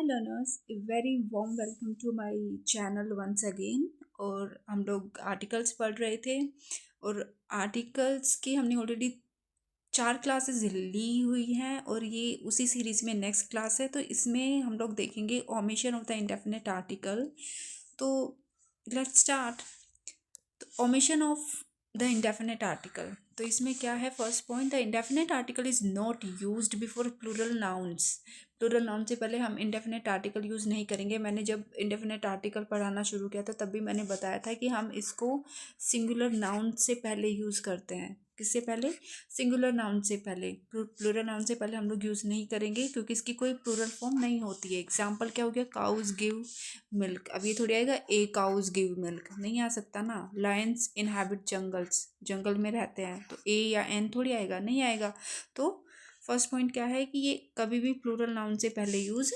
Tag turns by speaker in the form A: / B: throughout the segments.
A: Hi learners, a very warm welcome to my channel once again. और हम लोग articles पढ़ रहे थे और आर्टिकल्स की हमने ऑलरेडी 4 क्लासेस ली हुई हैं और ये उसी सीरीज में नेक्स्ट क्लास है। तो इसमें हम लोग देखेंगे omission of the indefinite article. तो लेट्स स्टार्ट। तो omission of the indefinite article, तो इसमें क्या है? First point, the indefinite article is not used before plural nouns. Plural noun से पहले हम इंडेफिनिट आर्टिकल यूज़ नहीं करेंगे। मैंने जब इंडेफिनिट आर्टिकल पढ़ाना शुरू किया था तब भी मैंने बताया था कि हम इसको सिंगुलर नाउन से पहले यूज़ करते हैं। किससे पहले? सिंगुलर नाउन से पहले। प्लूरल नाउन से पहले हम लोग यूज़ नहीं करेंगे क्योंकि इसकी कोई प्लूरल फॉर्म नहीं होती है। एग्जाम्पल क्या हो गया? Cows give milk. अब ये थोड़ी आएगा ए काउज गिव मिल्क, नहीं आ सकता ना। लायंस इनहैबिट जंगल्स, जंगल में रहते हैं, तो ए या एन थोड़ी आएगा, नहीं आएगा। तो फर्स्ट पॉइंट क्या है कि ये कभी भी प्लूरल नाउन से पहले यूज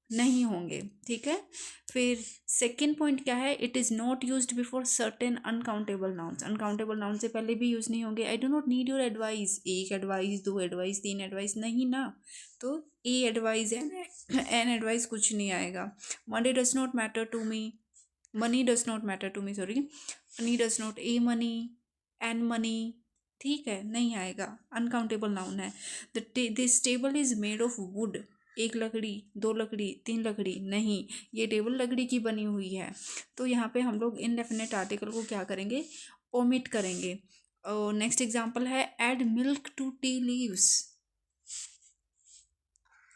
A: नहीं होंगे, ठीक है। फिर सेकंड पॉइंट क्या है? It is not used before certain uncountable nouns. Uncountable noun से पहले भी यूज़ नहीं होंगे। I do not need your advice, एक एडवाइस, दो एडवाइस, तीन एडवाइस, नहीं ना। तो ए एडवाइस एन एडवाइस कुछ नहीं आएगा। Monday does not matter to me, money does not matter to me, sorry, money does not, a money, an money, ठीक है, नहीं आएगा। अनकाउंटेबल नाउन है। This table is made of wood. एक लकड़ी, दो लकड़ी, तीन लकड़ी, नहीं, ये टेबल लकड़ी की बनी हुई है। तो यहाँ पे हम लोग इनडेफिनेट आर्टिकल को क्या करेंगे? ओमिट करेंगे। नेक्स्ट एग्जाम्पल है add milk to tea leaves.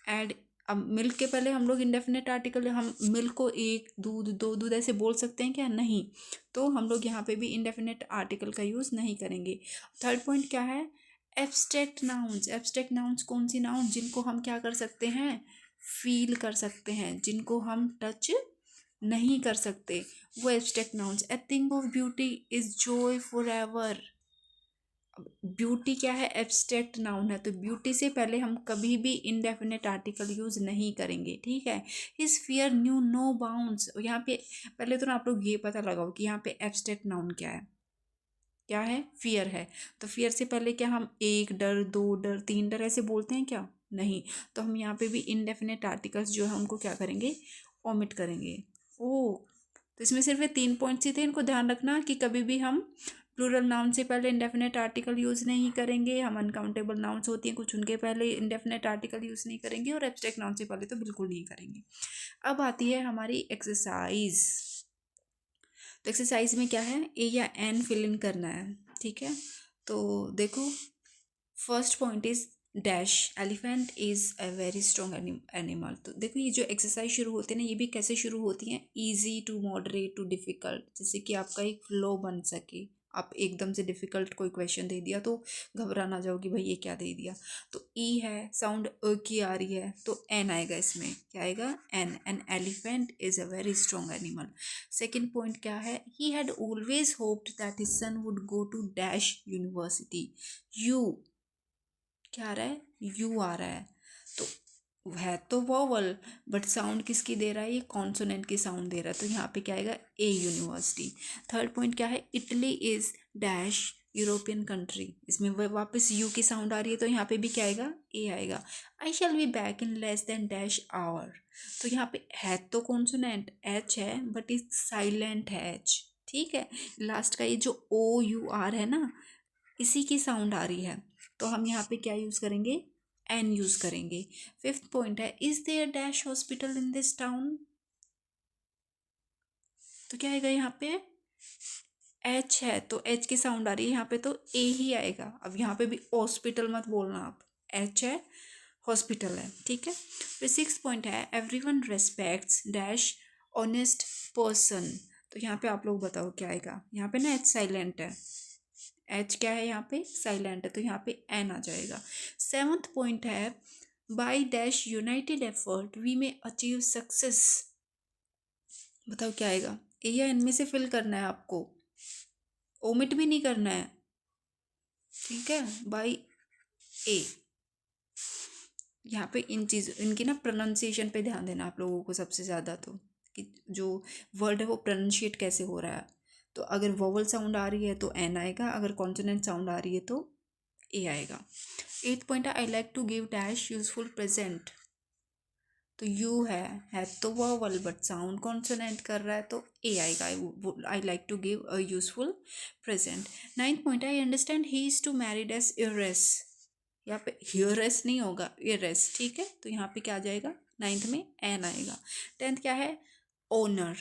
A: Add, अब मिल्क के पहले हम लोग इंडेफिनेट आर्टिकल, हम मिल्क को एक, दूध, दो दूध ऐसे बोल सकते हैं क्या? नहीं। तो हम लोग यहाँ पे भी इंडेफिनेट आर्टिकल का यूज़ नहीं करेंगे। थर्ड पॉइंट क्या है? Abstract nouns. एब्स्ट्रैक्ट नाउन्स कौन सी नाउन? जिनको हम क्या कर सकते हैं? फील कर सकते हैं, जिनको हम टच नहीं कर सकते, वो abstract nouns. A thing of beauty is Joy for ever. Beauty क्या है? एब्स्ट्रैक्ट नाउन है, तो ब्यूटी से पहले हम कभी भी इनडेफिनेट आर्टिकल यूज़ नहीं करेंगे, ठीक है। His fear knew no bounds. यहाँ पे पहले तो ना आप लोग ये पता लगाओ कि यहाँ पे एब्स्ट्रैक्ट नाउन क्या है। क्या है? फियर है। तो फियर से पहले क्या हम एक डर, दो डर, तीन डर ऐसे बोलते हैं क्या? नहीं। तो हम यहाँ पे भी इनडेफिनेट आर्टिकल्स जो है उनको क्या करेंगे? ओमिट करेंगे। ओ, तो इसमें सिर्फ ये 3 पॉइंट्स ही थे, इनको ध्यान रखना कि कभी भी हम प्लूरल नाउन से पहले इंडेफिनेट आर्टिकल यूज़ नहीं करेंगे। हम अनकाउंटेबल नाउन्स होती हैं कुछ, उनके पहले इंडेफिनेट आर्टिकल यूज़ नहीं करेंगे, और एब्स्ट्रैक्ट नाउन से पहले तो बिल्कुल नहीं करेंगे। अब आती है हमारी एक्सरसाइज। तो एक्सरसाइज में क्या है? ए या एन फिल इन करना है, ठीक है। तो देखो, first point is dash, elephant is a very strong animal. तो देखो, ये जो एक्सरसाइज शुरू होते हैं ना, ये भी कैसे शुरू होती हैं? Easy to moderate to difficult, जैसे कि आपका एक फ्लो बन सके। आप एकदम से डिफ़िकल्ट कोई क्वेश्चन दे दिया तो घबरा ना जाओ कि भाई ये क्या दे दिया। तो ई है, साउंड अ की आ रही है, तो एन आएगा इसमें। क्या आएगा? An. An elephant is a very strong animal. Second point क्या है? He had always hoped that his son would go to dash university. U, क्या आ रहा है? यू आ रहा है, तो है तो वॉवल, बट साउंड किसकी दे रहा है? ये कॉन्सोनेंट की साउंड दे रहा है, तो यहाँ पे क्या आएगा? ए यूनिवर्सिटी। थर्ड पॉइंट क्या है? Italy is dash European country. इसमें वापस यू की साउंड आ रही है, तो यहाँ पे भी क्या आएगा? ए आएगा। I shall be back in less than dash hour. तो यहाँ पे है तो कॉन्सोनेंट एच है, बट इज साइलेंट है एच, ठीक है। लास्ट का ये जो ओ यू आर है ना, इसी की साउंड आ रही है, तो हम यहाँ पे क्या यूज़ करेंगे? एन यूज़ करेंगे। फिफ्थ पॉइंट है, is there dash hospital in this town. तो क्या आएगा यहाँ पे? एच है, तो एच की साउंड आ रही है यहाँ पे, तो ए ही आएगा। अब यहाँ पे भी हॉस्पिटल मत बोलना आप, एच है, हॉस्पिटल है, ठीक है। फिर सिक्स पॉइंट है, every one respects dash honest person. तो यहाँ पे आप लोग बताओ क्या आएगा? यहाँ पे ना एच साइलेंट है, एच क्या है यहाँ पे? साइलेंट है, तो यहाँ पे एन आ जाएगा। सेवन्थ पॉइंट है, by dash united effort we may achieve success. बताओ क्या आएगा? ए या एन में से फिल करना है आपको, ओमिट भी नहीं करना है, ठीक है। बाई ए, यहाँ पे इन चीज़, इनकी ना प्रोनाउंसिएशन पे ध्यान देना आप लोगों को सबसे ज़्यादा, तो कि जो वर्ड है वो प्रोनाउंशिएट कैसे हो रहा है। तो अगर वोवल साउंड आ रही है तो एन आएगा, अगर कॉन्सोनेंट साउंड आ रही है तो ए आएगा। एट पॉइंट है, I like to give dash useful present. तो यू है तो वर्बल बट साउंड कॉन्सोनेंट कर रहा है तो ए आएगा। I like to give a useful present. 9th point, I understand he is to married as heiress. यहाँ पे हियरस नहीं होगा, इरेस, ठीक है। तो यहाँ पे क्या आ जाएगा, 9th में एन आएगा। 10th क्या है, ओनर,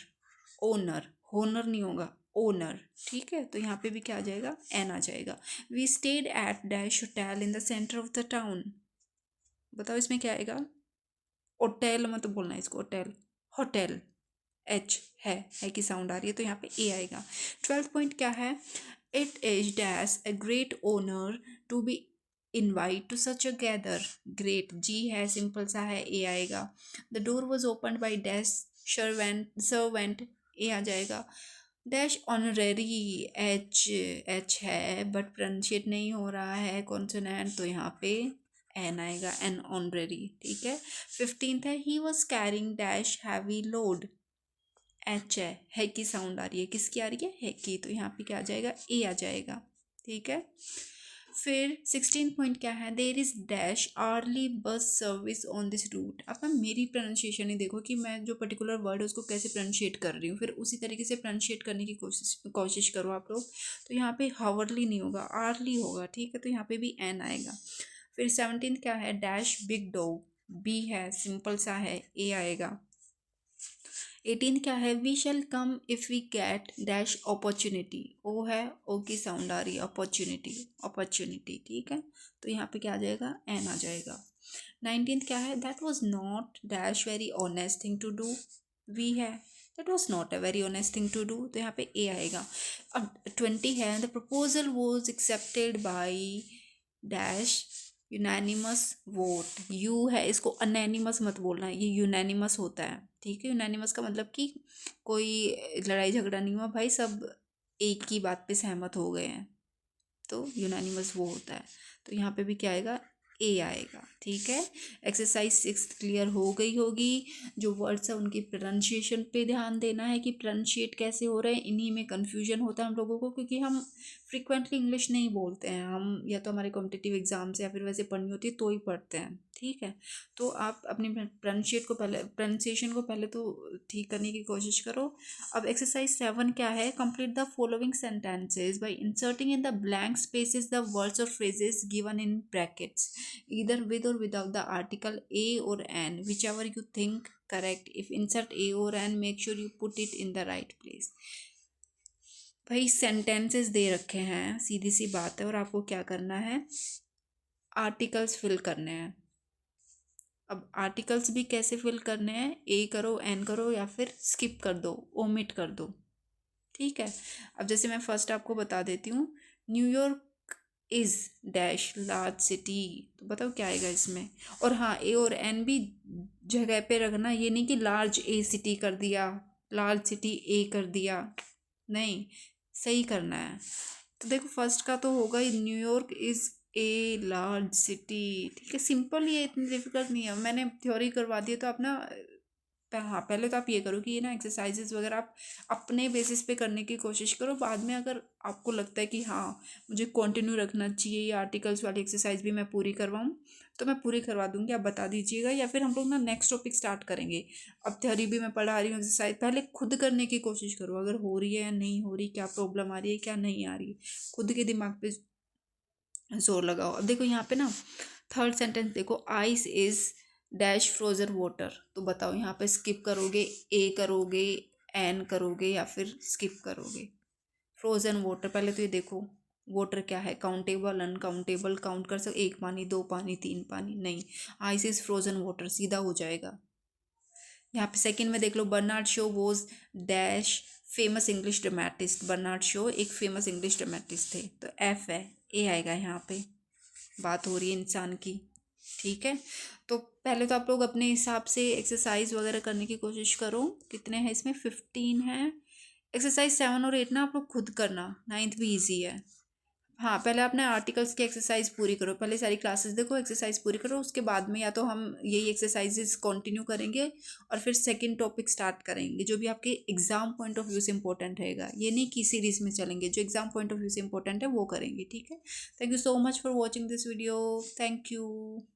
A: ओनर, होनर नहीं होगा, ओनर, ठीक है। तो यहाँ पे भी क्या आ जाएगा, एन आ जाएगा। We stayed at dash hotel in the centre of the town. बताओ इसमें क्या आएगा, होटल मत बोलना इसको, होटल, होटल, एच है की साउंड आ रही है तो यहाँ पे ए आएगा। 12th पॉइंट क्या है, it is dash a great honour to be invite to such a gather. Great, जी है, सिंपल सा है, ए आएगा। The door was open by dash servant, A आ जाएगा। डैश ऑनरेरी, एच है बट प्रोनाउंशिएट नहीं हो रहा है कॉन्सोनेंट तो यहाँ पे एन आएगा, एन ऑनरेरी, ठीक है। 15th है, he was carrying dash heavy load. H है की साउंड आ रही है, किसकी आ रही है की, तो यहाँ पे क्या आ जाएगा, ए आ जाएगा, ठीक है। फिर 16 पॉइंट क्या है, there is dash early bus service on this route. अब मैं मेरी प्रोनाउंसिएशन ही देखो कि मैं जो पर्टिकुलर वर्ड है उसको कैसे प्रोनाउंशिएट कर रही हूँ, फिर उसी तरीके से प्रोनाउंशिएट करने की कोशिश करो आप लोग। तो यहाँ पे हावरली नहीं होगा, आर्ली होगा, ठीक है। तो यहाँ पे भी एन आएगा। फिर 17 क्या है, डैश बिग डॉग, बी है, सिंपल सा है, ए आएगा। 18 क्या है, we shall come if we get dash opportunity, O है, ओ की साउंड आ रही है, अपॉर्चुनिटी, अपॉर्चुनिटी, ठीक है। तो यहाँ पे क्या आ जाएगा, एन आ जाएगा। 19th क्या है, that was not dash very honest thing to do, वी है, that was not a very honest thing to do, तो यहाँ पे ए आएगा। अब 20 है, the proposal was accepted by dash unanimous vote, U है, इसको अनैनिमस मत बोलना, ये यूनानिमस होता है, ठीक है। यूनानिमस का मतलब कि कोई लड़ाई झगड़ा नहीं हुआ भाई, सब एक ही बात पे सहमत हो गए हैं, तो यूनानिमस वो होता है। तो यहाँ पे भी क्या आएगा, ए आएगा, ठीक है। एक्सरसाइज 6 क्लियर हो गई होगी। जो वर्ड्स है उनकी प्रोनाउंसिएशन पे ध्यान देना है कि प्रोनाउंशिएट कैसे हो रहे हैं, इन्हीं में कन्फ्यूजन होता है हम लोगों को, क्योंकि हम फ्रिक्वेंटली इंग्लिश नहीं बोलते हैं, हम या तो हमारे कॉम्पिटिटिव एग्जाम से या फिर वैसे पढ़नी होती है तो ही पढ़ते हैं, ठीक है। तो आप अपनी प्रोनाउंसिएशन को पहले तो ठीक करने की कोशिश करो। अब एक्सरसाइज 7 क्या है, complete the following sentences by inserting in the blank spaces the words और phrases given in brackets either with or without the article a or an, whichever you think correct. If insert a or an, make sure you put it in the right place. भाई sentences दे रखे हैं, सीधी सी बात है, और आपको क्या करना है, आर्टिकल्स फिल करने हैं। अब आर्टिकल्स भी कैसे फिल करने हैं, ए करो, एन करो, या फिर स्किप कर दो, ओमिट कर दो, ठीक है। अब जैसे मैं फर्स्ट आपको बता देती हूँ, New York is dash large city, तो बताओ क्या आएगा इसमें। और हाँ, ए और एन भी जगह पे रखना, ये नहीं कि लार्ज ए सिटी कर दिया, लार्ज सिटी ए कर दिया, नहीं, सही करना है। तो देखो फर्स्ट का तो होगा ही, New York is a large city, ठीक है, सिंपल ही है, इतनी डिफिकल्ट नहीं है। मैंने थ्योरी करवा दी है, तो आप ना हाँ पहले तो आप ये करो कि ये ना एक्सरसाइजेज वगैरह आप अपने बेसिस पे करने की कोशिश करो। बाद में अगर आपको लगता है कि हाँ मुझे कंटिन्यू रखना चाहिए, ये आर्टिकल्स वाली एक्सरसाइज भी मैं पूरी करवाऊँ, तो मैं पूरी करवा दूँगी, आप बता दीजिएगा, या फिर हम लोग ना नेक्स्ट टॉपिक स्टार्ट करेंगे। अब थ्योरी भी मैं पढ़ा रही हूँ, एक्सरसाइज पहले खुद करने की कोशिश करो, अगर हो रही है या नहीं हो रही, क्या प्रॉब्लम आ रही है क्या नहीं आ रही, खुद के दिमाग पे जोर लगाओ। अब देखो यहाँ पे ना थर्ड सेंटेंस देखो, ice is dash frozen water, तो बताओ यहाँ पे स्किप करोगे, ए करोगे, एन करोगे, या फिर स्किप करोगे। फ्रोजन वाटर, पहले तो ये देखो वाटर क्या है, काउंटेबल अनकाउंटेबल, काउंट कर सकते, एक पानी, दो पानी, तीन पानी, नहीं, आइस इज फ्रोजन वाटर, सीधा हो जाएगा। यहाँ पे सेकंड में देख लो, Bernard Shaw was dash famous English dramatist, Bernard Shaw एक फेमस इंग्लिश ड्रामेटिस्ट थे, तो एफ है, ए आएगा यहाँ पे, बात हो रही है इंसान की, ठीक है। तो पहले तो आप लोग अपने हिसाब से एक्सरसाइज वगैरह करने की कोशिश करो। कितने हैं इसमें, 15 हैं। एक्सरसाइज 7 और 8 ना आप लोग खुद करना, 9th भी ईजी है। हाँ पहले अपने आर्टिकल्स की एक्सरसाइज पूरी करो, पहले सारी क्लासेस देखो, एक्सरसाइज पूरी करो, उसके बाद में या तो हम यही एक्सरसाइजेस कंटिन्यू करेंगे और फिर सेकंड टॉपिक स्टार्ट करेंगे, जो भी आपके एग्जाम पॉइंट ऑफ व्यू से इंपॉर्टेंट रहेगा। ये नहीं कि सीरीज में चलेंगे, जो एग्जाम पॉइंट ऑफ व्यू से इंपॉर्टेंट है वो करेंगे, ठीक है। Thank you so much for watching this video, thank you.